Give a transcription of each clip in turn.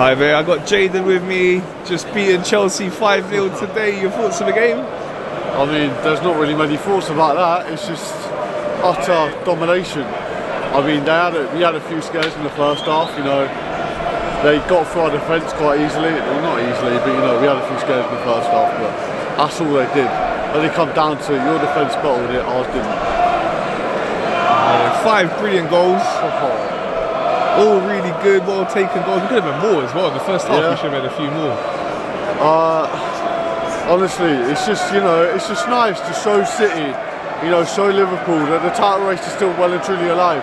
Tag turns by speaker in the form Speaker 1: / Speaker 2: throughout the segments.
Speaker 1: Hi there, I got Jaden with me, just beating Chelsea 5-0 today. Your thoughts on the game?
Speaker 2: I mean, there's not really many thoughts about that. It's just utter domination. I mean, we had a few scares in the first half, you know. They got through our defence quite easily. Well, not easily, but you know, we had a few scares in the first half, but that's all they did. When it come down to your defence bottled it, ours didn't.
Speaker 1: 5 brilliant goals. All really good, well taken goals. We could have had more as well. In the first half, we should have had a few more.
Speaker 2: Honestly, it's just, you know, it's just nice to show City, you know, show Liverpool that the title race is still well and truly alive.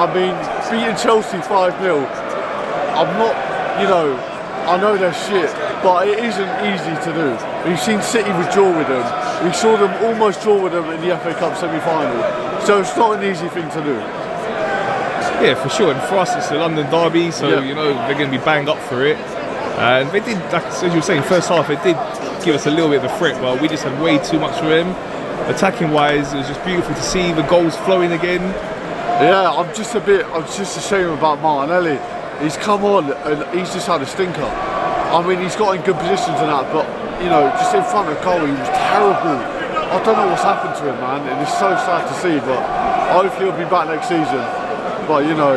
Speaker 2: I mean, beating Chelsea 5-0, I'm not, you know, I know they're shit, but it isn't easy to do. We've seen City withdraw with them. We saw them almost draw with them in the FA Cup semi-final. So it's not an easy thing to do.
Speaker 1: Yeah, for sure. And for us, it's a London derby, so you know they're going to be banged up for it. And they did, like, as you were saying, first half they did give us a little bit of a threat, but we just had way too much for them. Attacking wise, it was just beautiful to see the goals flowing again.
Speaker 2: Yeah, I'm just ashamed about Martinelli. He's come on and he's just had a stinker. I mean, he's got in good positions and that, but you know, just in front of goal, he was terrible. I don't know what's happened to him, man. It is so sad to see, but hopefully he'll be back next season. But you know,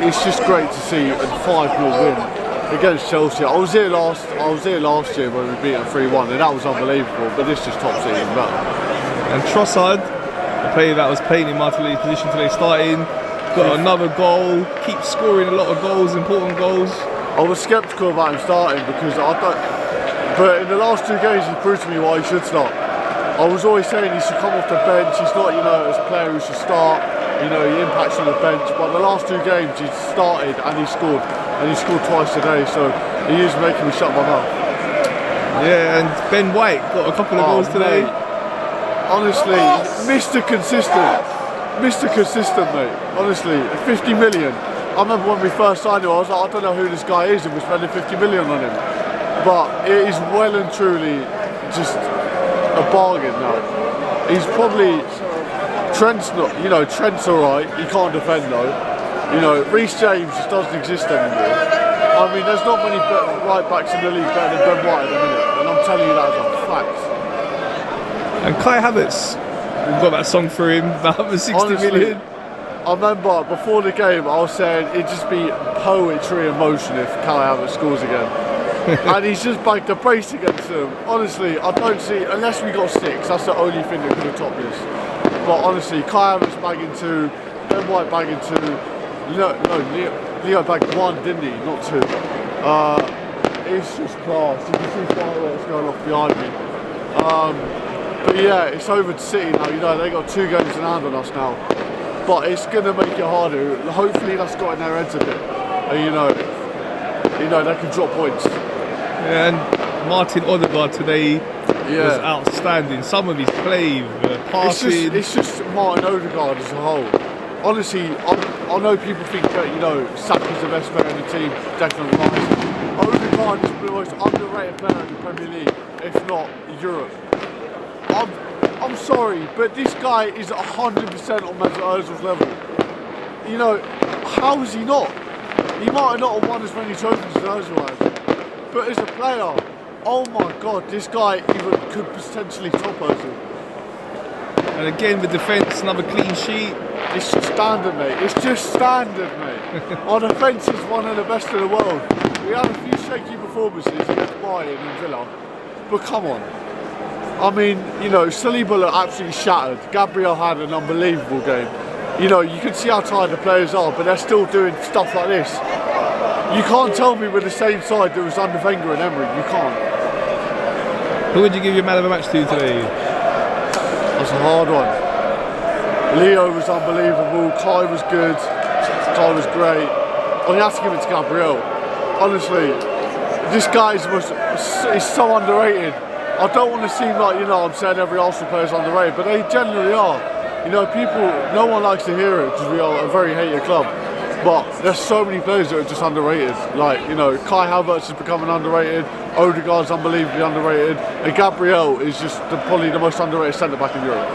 Speaker 2: it's just great to see a 5-0 win against Chelsea. I was here last year when we beat them 3-1, and that was unbelievable. But this just tops it even better.
Speaker 1: And Trossard, the player that was playing in Martinelli's position today, starting, got another goal. Keeps scoring a lot of goals, important goals.
Speaker 2: I was sceptical about him starting because I don't. But in the last 2 games, he proved to me why he should start. I was always saying he should come off the bench. He's not, you know, as a player who should start. You know, he impacts on the bench, but the last 2 games he started and he scored twice today, so he is making me shut my mouth. Yeah,
Speaker 1: and Ben White got a couple of goals today.
Speaker 2: Mate. Honestly, Mr. Consistent, mate. Honestly, 50 million. I remember when we first signed him, I was like, I don't know who this guy is, and we're spending 50 million on him. But it is well and truly just a bargain now. He's probably. Trent's not, you know, Trent's alright, he can't defend though. You know, Reece James just doesn't exist anymore. I mean, there's not many right backs in the league better than Ben White at the minute, and I'm telling you that as a fact.
Speaker 1: And Kai Havertz, we've got that song for him, about 60 million.
Speaker 2: I remember before the game I was saying it'd just be poetry in motion if Kai Havertz scores again. And he's just bagged the brace against them. Honestly, I don't see, unless we got 6, that's the only thing that could have topped this. But honestly, Kai Havertz bagging 2, Ben White bagging 2. Leo bagged 1, didn't he? Not 2. It's just class. You can see fireworks going off behind me. But yeah, it's over to City now. You know, they got 2 games in hand on us now. But it's going to make it harder. Hopefully that's got in their heads a bit. You know, they can drop points.
Speaker 1: Yeah, and Martin Odegaard today was outstanding. Some of his play, passing.
Speaker 2: It's just Martin Odegaard as a whole. Honestly, I know people think that, you know, Saka's the best player in the team, definitely not. Odegaard is the most underrated player in the Premier League, if not Europe. I'm sorry, but this guy is 100% on Mesut Ozil's level. You know, how is he not? He might not have won as many trophies as Ozil has, but as a player, oh my God, this guy even could potentially top Ozil.
Speaker 1: And again, the defence, another clean sheet.
Speaker 2: It's just standard, mate. It's just standard, mate. Our defence is one of the best in the world. We had a few shaky performances against Bayern and Villa, but come on. I mean, you know, Saliba looked absolutely shattered. Gabriel had an unbelievable game. You know, you can see how tired the players are, but they're still doing stuff like this. You can't tell me we're the same side that was under Wenger and Emery. You can't.
Speaker 1: Who would you give your man of the match to today?
Speaker 2: That's a hard one. Leo was unbelievable. Kai was good. Kai was great. I have to give it to Gabriel. Honestly, this guy is so underrated. I don't want to seem like, you know, I'm saying every Arsenal player is underrated, but they generally are. You know, no one likes to hear it because we are a very hated club. But there's so many players that are just underrated. Like, you know, Kai Havertz is becoming underrated. Odegaard's unbelievably underrated. And Gabriel is just probably the most underrated centre-back in Europe.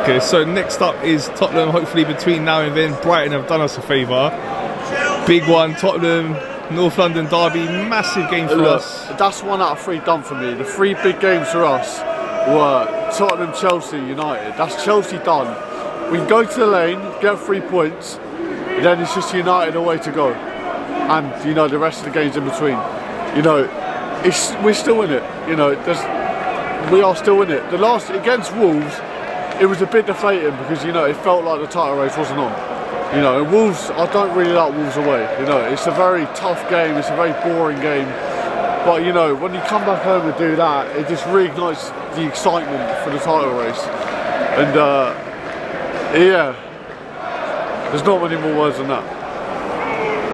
Speaker 1: Okay, so next up is Tottenham. Hopefully between now and then, Brighton have done us a favour. Big one, Tottenham, North London derby, massive game for us.
Speaker 2: That's 1 out of 3 done for me. The 3 big games for us were Tottenham, Chelsea, United. That's Chelsea done. We can go to the lane, get 3 points, and then it's just United away to go. And, you know, the rest of the games in between. You know, we're still in it. You know, we are still in it. The last, against Wolves, it was a bit deflating because, you know, it felt like the title race wasn't on. You know, and Wolves, I don't really like Wolves away. You know, it's a very tough game, it's a very boring game. But, you know, when you come back home and do that, it just reignites the excitement for the title race. And, yeah, there's not many more words than that.